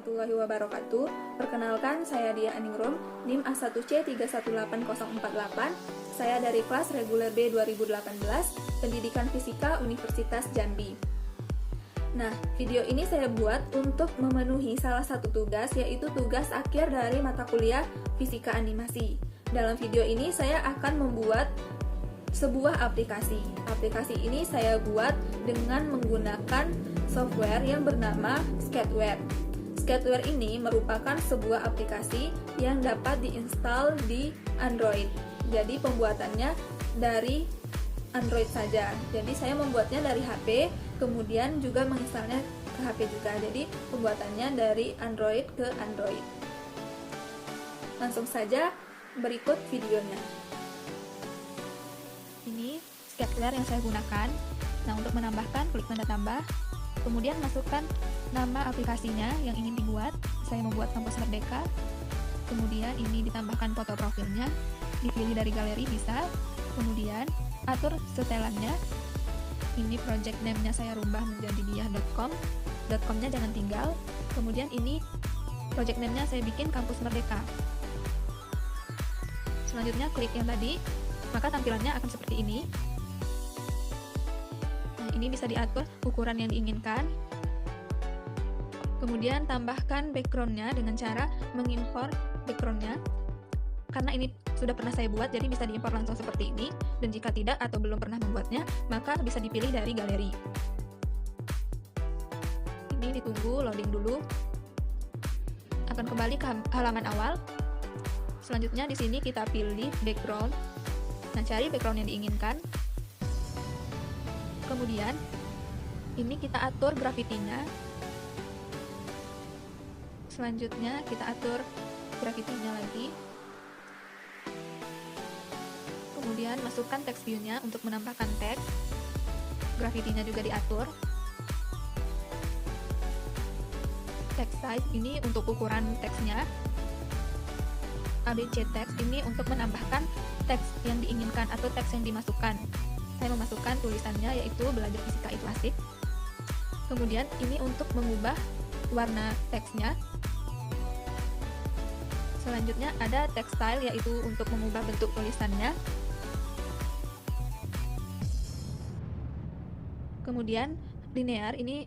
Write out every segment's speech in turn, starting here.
warahmatullahi wabarakatuh. Perkenalkan, saya Dia Aningrum, NIM A1C318048. Saya dari kelas reguler B 2018, Pendidikan Fisika Universitas Jambi. Nah, video ini saya buat untuk memenuhi salah satu tugas, yaitu tugas akhir dari mata kuliah Fisika Animasi. Dalam video ini saya akan membuat sebuah aplikasi. Aplikasi ini saya buat dengan menggunakan software yang bernama Skateware. Skateware ini merupakan sebuah aplikasi yang dapat diinstal di Android. Jadi pembuatannya dari Android saja. Jadi saya membuatnya dari HP, kemudian juga menginstalnya ke HP juga. Jadi pembuatannya dari Android ke Android. Langsung saja berikut videonya. Ini Skateware yang saya gunakan. Nah, untuk menambahkan, klik tanda tambah, kemudian masukkan nama aplikasinya yang ingin dibuat. Saya membuat Kampus Merdeka. Kemudian ini ditambahkan foto profilnya, dipilih dari galeri bisa. Kemudian atur setelannya. Ini project name-nya saya rubah menjadi diah.com. .com-nya jangan tinggal. Kemudian ini project name-nya saya bikin Kampus Merdeka. Selanjutnya klik yang tadi, maka tampilannya akan seperti ini. Nah, ini bisa diatur ukuran yang diinginkan. Kemudian tambahkan background-nya dengan cara mengimpor background-nya. Karena ini sudah pernah saya buat, jadi bisa diimpor langsung seperti ini. Dan jika tidak atau belum pernah membuatnya, maka bisa dipilih dari galeri. Ini ditunggu, loading dulu. Akan kembali ke halaman awal. Selanjutnya di sini kita pilih background. Nah, cari background yang diinginkan. Kemudian ini kita atur gravity-nya. Selanjutnya kita atur gravity-nya lagi. Kemudian masukkan text view-nya untuk menambahkan teks. Gravity-nya juga diatur. Text size ini untuk ukuran teksnya. ABC text ini untuk menambahkan teks yang diinginkan atau teks yang dimasukkan. Saya memasukkan tulisannya yaitu belajar fisika itu asik. Kemudian ini untuk mengubah warna teksnya. Selanjutnya ada text style yaitu untuk mengubah bentuk tulisannya. Kemudian linear ini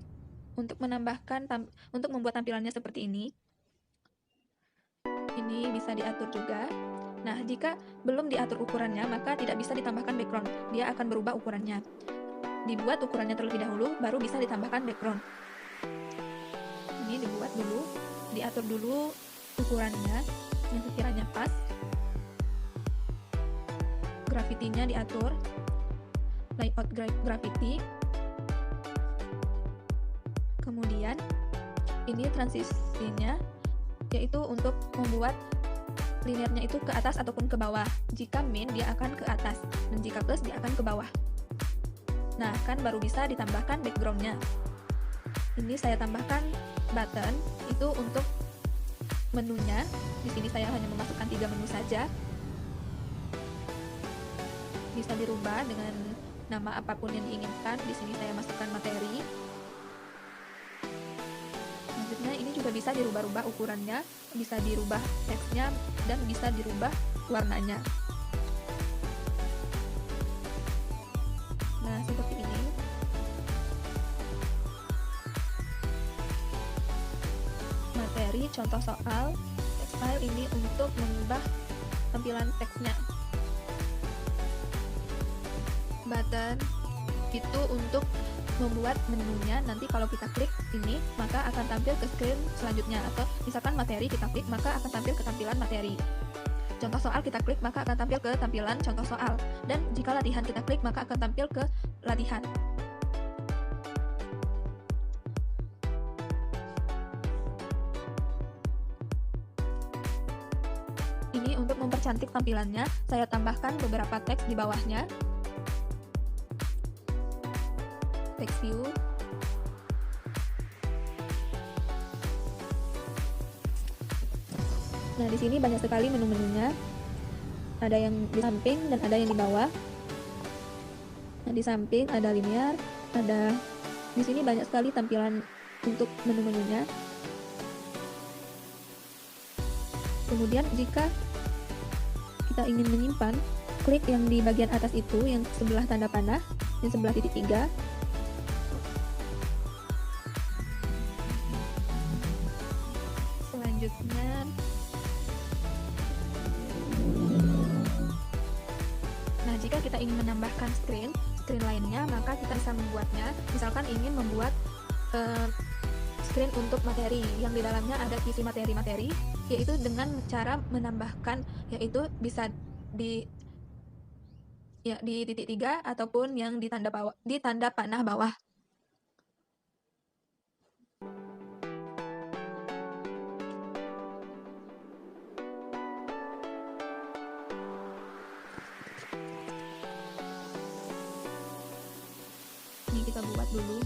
untuk menambahkan untuk membuat tampilannya seperti ini. Ini bisa diatur juga. Nah, jika belum diatur ukurannya, maka tidak bisa ditambahkan background. Dia akan berubah ukurannya. Dibuat ukurannya terlebih dahulu, baru bisa ditambahkan background. Ini dibuat dulu, diatur dulu ukurannya yang sekiranya pas. Gravity-nya diatur. Layout gravity. Kemudian ini transisinya, yaitu untuk membuat linearnya itu ke atas ataupun ke bawah. Jika min dia akan ke atas, dan jika plus dia akan ke bawah. Nah, kan baru bisa ditambahkan backgroundnya. Ini saya tambahkan button, itu untuk menunya. Di sini saya hanya memasukkan 3 menu saja. Bisa dirubah dengan nama apapun yang diinginkan. Di sini saya masukkan materi. Selanjutnya ini juga bisa dirubah-rubah ukurannya, bisa dirubah teksnya, dan bisa dirubah warnanya. Nah, seperti ini. Materi, contoh soal, text file ini untuk mengubah tampilan teksnya. Button itu untuk membuat menunya. Nanti kalau kita klik ini, maka akan tampil ke screen selanjutnya. Atau misalkan materi kita klik, maka akan tampil ke tampilan materi. Contoh soal kita klik, maka akan tampil ke tampilan contoh soal. Dan jika latihan kita klik, maka akan tampil ke latihan. Ini untuk mempercantik tampilannya, saya tambahkan beberapa teks di bawahnya. Text view. Nah, di sini banyak sekali menu-menunya. Ada yang di samping dan ada yang di bawah. Nah, di samping ada linear, ada di sini banyak sekali tampilan untuk menu-menunya. Kemudian jika kita ingin menyimpan, klik yang di bagian atas itu, yang sebelah tanda panah, yang sebelah titik 3. Selanjutnya, nah jika kita ingin menambahkan screen lainnya, maka kita bisa membuatnya. Misalkan ingin membuat screen untuk materi yang di dalamnya ada isi materi-materi, yaitu dengan cara menambahkan, yaitu bisa di titik 3 ataupun yang di tanda panah bawah. Ini kita buat dulu.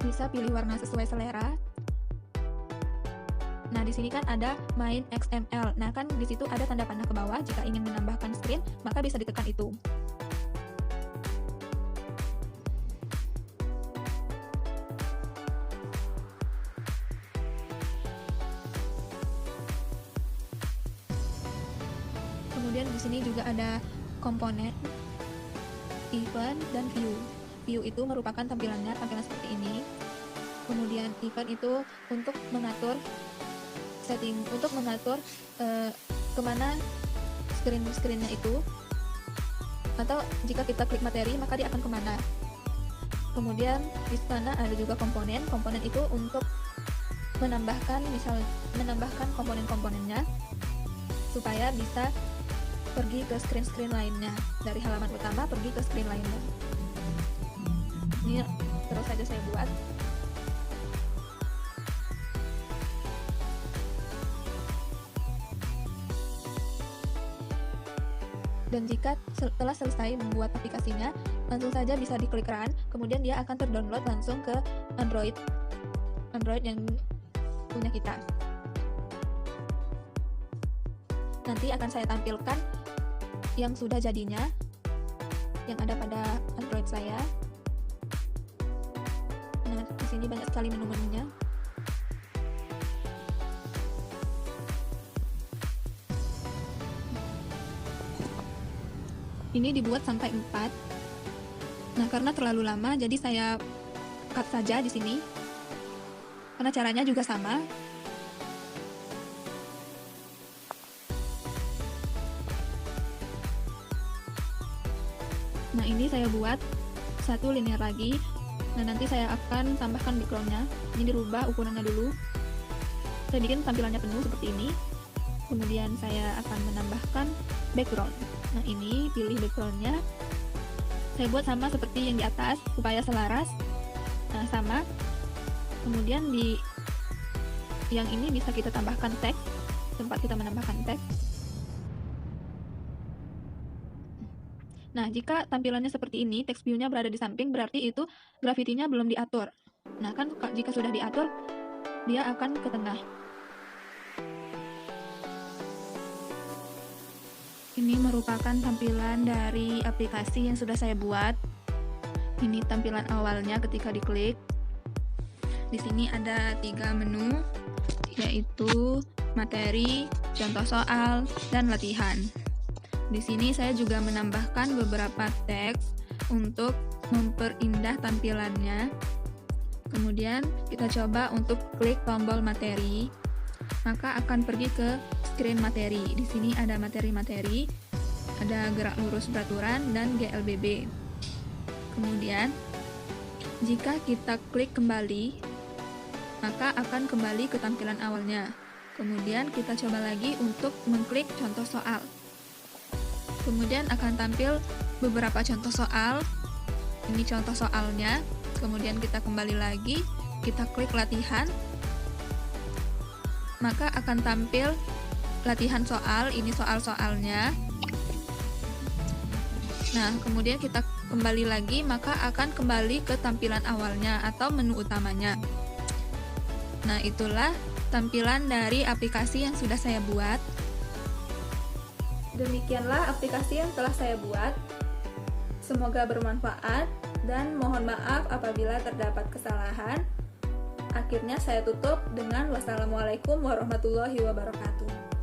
Bisa pilih warna sesuai selera. Nah, di sini kan ada main XML. Nah, kan di situ ada tanda panah ke bawah. Jika ingin menambahkan screen, maka bisa ditekan itu. Kemudian di sini juga ada komponen, event, dan view. View itu merupakan tampilan seperti ini. Kemudian event itu untuk mengatur setting, untuk mengatur kemana screen-nya itu, atau jika kita klik materi maka dia akan kemana. Kemudian di sana ada juga komponen itu untuk menambahkan komponen-komponennya supaya bisa pergi ke screen lainnya, dari halaman utama pergi ke screen lainnya. Ini terus saja saya buat. Dan jika telah selesai membuat aplikasinya, langsung saja bisa diklik run, kemudian dia akan terdownload langsung ke Android yang punya kita. Nanti akan saya tampilkan yang sudah jadinya, yang ada pada Android saya. Nah, di sini banyak sekali menu-menunya. Ini dibuat sampai 4. Nah, karena terlalu lama, jadi saya cut saja di sini. Karena caranya juga sama. Nah, ini saya buat satu linear lagi. Nah, nanti saya akan tambahkan backgroundnya. Ini dirubah ukurannya dulu. Saya bikin tampilannya penuh seperti ini. Kemudian saya akan menambahkan background. Nah, ini pilih backgroundnya. Saya buat sama seperti yang di atas supaya selaras. Nah, sama. Kemudian di yang ini bisa kita tambahkan teks, tempat kita menambahkan teks. Nah, jika tampilannya seperti ini, text view-nya berada di samping, berarti itu gravity-nya belum diatur. Nah, kan jika sudah diatur, dia akan ke tengah. Ini merupakan tampilan dari aplikasi yang sudah saya buat. Ini tampilan awalnya ketika diklik. Di sini ada 3 menu, yaitu materi, contoh soal, dan latihan. Di sini saya juga menambahkan beberapa teks untuk memperindah tampilannya. Kemudian kita coba untuk klik tombol materi, maka akan pergi ke screen materi. Di sini ada materi-materi, ada gerak lurus beraturan dan GLBB. Kemudian jika kita klik kembali, maka akan kembali ke tampilan awalnya. Kemudian kita coba lagi untuk mengklik contoh soal. Kemudian akan tampil beberapa contoh soal. Ini contoh soalnya. Kemudian kita kembali lagi, kita klik latihan, maka akan tampil latihan soal. Ini soal-soalnya. Nah, kemudian kita kembali lagi, maka akan kembali ke tampilan awalnya atau menu utamanya. Nah, itulah tampilan dari aplikasi yang sudah saya buat. Demikianlah aplikasi yang telah saya buat. Semoga bermanfaat. dan mohon maaf apabila terdapat kesalahan. Akhirnya saya tutup dengan wassalamualaikum warahmatullahi wabarakatuh.